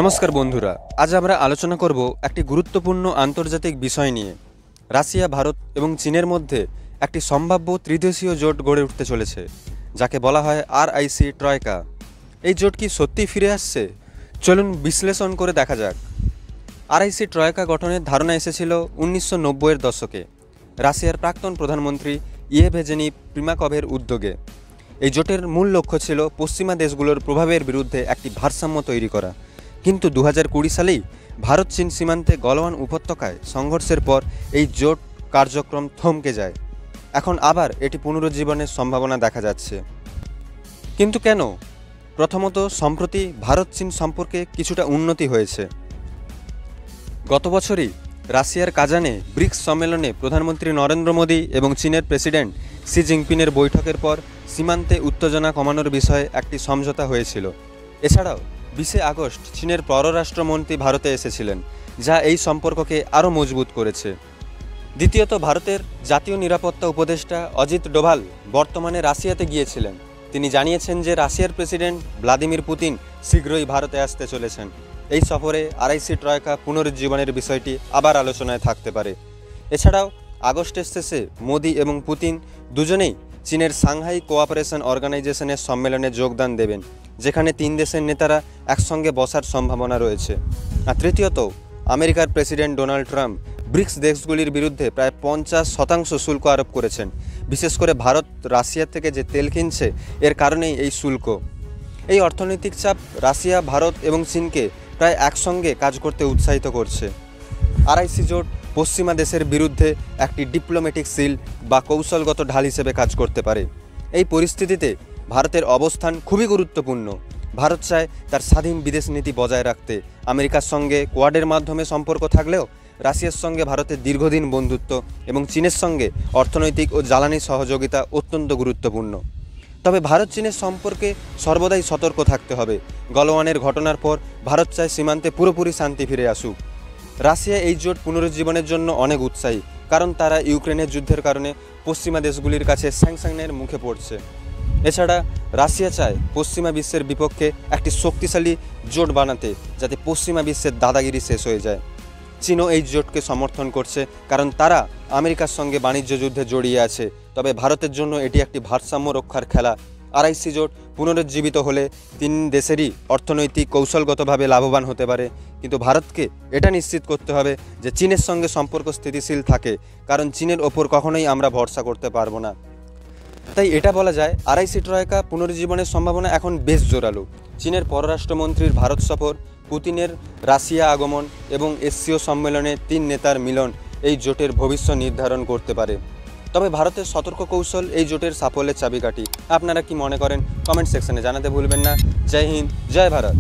নমস্কার বন্ধুরা, আজ আমরা আলোচনা করব একটি গুরুত্বপূর্ণ আন্তর্জাতিক বিষয় নিয়ে। রাশিয়া, ভারত এবং চীনের মধ্যে একটি সম্ভাব্য ত্রিদেশীয় জোট গড়ে উঠতে চলেছে, যাকে বলা হয় আরআইসি ট্রয়কা। এই জোট কি সত্যিই ফিরে আসছে? চলুন বিশ্লেষণ করে দেখা যাক। আরআইসি ট্রয়কা গঠনের ধারণা এসেছিল 1990-এর দশকে রাশিয়ার প্রাক্তন প্রধানমন্ত্রী ইয়েভগেনি প্রিমাকভের উদ্যোগে। এই জোটের মূল লক্ষ্য ছিল পশ্চিমা দেশগুলোর প্রভাবের বিরুদ্ধে একটি ভারসাম্য তৈরি করা। কিন্তু 2020 সালেই ভারত চীন সীমান্তে গলওয়ান উপত্যকায় সংঘর্ষের পর এই জোট কার্যক্রম থমকে যায়। এখন আবার এটি পুনরুজ্জীবনের সম্ভাবনা দেখা যাচ্ছে। কিন্তু কেন? প্রথমত, সম্প্রতি ভারত চীন সম্পর্কে কিছুটা উন্নতি হয়েছে। গত বছরই রাশিয়ার কাজানে ব্রিক্স সম্মেলনে প্রধানমন্ত্রী নরেন্দ্র মোদী এবং চীনের প্রেসিডেন্ট শি জিনপিংয়ের বৈঠকের পর সীমান্তে উত্তেজনা কমানোর বিষয়ে একটি সমঝোতা হয়েছিল। এছাড়াও 20 আগস্ট চীনের পররাষ্ট্রমন্ত্রী ভারতে এসেছিলেন, যা এই সম্পর্ককে আরও মজবুত করেছে। দ্বিতীয়ত, ভারতের জাতীয় নিরাপত্তা উপদেষ্টা অজিত ডোভাল বর্তমানে রাশিয়াতে গিয়েছিলেন। তিনি জানিয়েছেন যে রাশিয়ার প্রেসিডেন্ট ভ্লাদিমির পুতিন শীঘ্রই ভারতে আসতে চলেছেন। এই সফরে আরআইসি ট্রয়কা পুনরুজ্জীবনের বিষয়টি আবার আলোচনায় থাকতে পারে। এছাড়াও আগস্টের শেষে মোদি এবং পুতিন দুজনেই চীনের সাংহাই কোঅপারেশন অর্গানাইজেশনের সম্মেলনে যোগদান দেবেন, যেখানে 3 দেশের নেতারা একসঙ্গে বসার সম্ভাবনা রয়েছে। আর তৃতীয়ত, আমেরিকার প্রেসিডেন্ট ডোনাল্ড ট্রাম্প ব্রিক্স দেশগুলির বিরুদ্ধে প্রায় 50% শুল্ক আরোপ করেছেন। বিশেষ করে ভারত রাশিয়া থেকে যে তেল কিনছে, এর কারণেই এই শুল্ক। এই অর্থনৈতিক চাপ রাশিয়া, ভারত এবং চীনকে প্রায় একসঙ্গে কাজ করতে উৎসাহিত করছে। আরআইসি জোট পশ্চিমা দেশের বিরুদ্ধে একটি ডিপ্লোম্যাটিক শিল্ড বা কৌশলগত ঢাল হিসেবে কাজ করতে পারে। এই পরিস্থিতিতে ভারতের অবস্থান খুবই গুরুত্বপূর্ণ। ভারত চায় তার স্বাধীন বিদেশ নীতি বজায় রাখতে। আমেরিকার সঙ্গে কোয়াডের মাধ্যমে সম্পর্ক থাকলেও রাশিয়ার সঙ্গে ভারতের দীর্ঘদিন বন্ধুত্ব এবং চীনের সঙ্গে অর্থনৈতিক ও জ্বালানি সহযোগিতা অত্যন্ত গুরুত্বপূর্ণ। তবে ভারত চীনের সম্পর্কে সর্বদাই সতর্ক থাকতে হবে। গলওয়ানের ঘটনার পর ভারত চায় সীমান্তে পুরোপুরি শান্তি ফিরে আসুক। রাশিয়া এই জোট পুনরুজ্জীবনের জন্য অনেক উৎসাহী, কারণ তারা ইউক্রেনের যুদ্ধের কারণে পশ্চিমা দেশগুলির কাছে স্যাংশনের মুখে পড়ছে। এছাড়া রাশিয়া চায় পশ্চিমা বিশ্বের বিপক্ষে একটি শক্তিশালী জোট বানাতে, যাতে পশ্চিমা বিশ্বের দাদাগিরি শেষ হয়ে যায়। চীনও এই জোটকে সমর্থন করছে, কারণ তারা আমেরিকার সঙ্গে বাণিজ্য যুদ্ধে জড়িয়ে আছে। তবে ভারতের জন্য এটি একটি ভারসাম্য রক্ষার খেলা। আরআইসি জোট পুনরুজ্জীবিত হলে 3 দেশেরই অর্থনৈতিক কৌশলগতভাবে লাভবান হতে পারে। কিন্তু ভারতকে এটা নিশ্চিত করতে হবে যে চীনের সঙ্গে সম্পর্ক স্থিতিশীল থাকে, কারণ চীনের ওপর কখনোই আমরা ভরসা করতে পারবো না। তাই এটা বলা যায়, আরআইসি ট্রয়কা পুনরুজ্জীবনের সম্ভাবনা এখন বেশ জোরালো। চীনের পররাষ্ট্রমন্ত্রীর ভারত সফর, পুতিনের রাশিয়া আগমন এবং এসসিও সম্মেলনে 3 নেতার মিলন এই জোটের ভবিষ্যৎ নির্ধারণ করতে পারে। তবে ভারতের সতর্ক কৌশল এই জোটের সাফল্যের চাবিকাঠি। আপনারা কি মনে করেন? কমেন্ট সেকশনে জানাতে ভুলবেন না। জয় হিন্দ, জয় ভারত।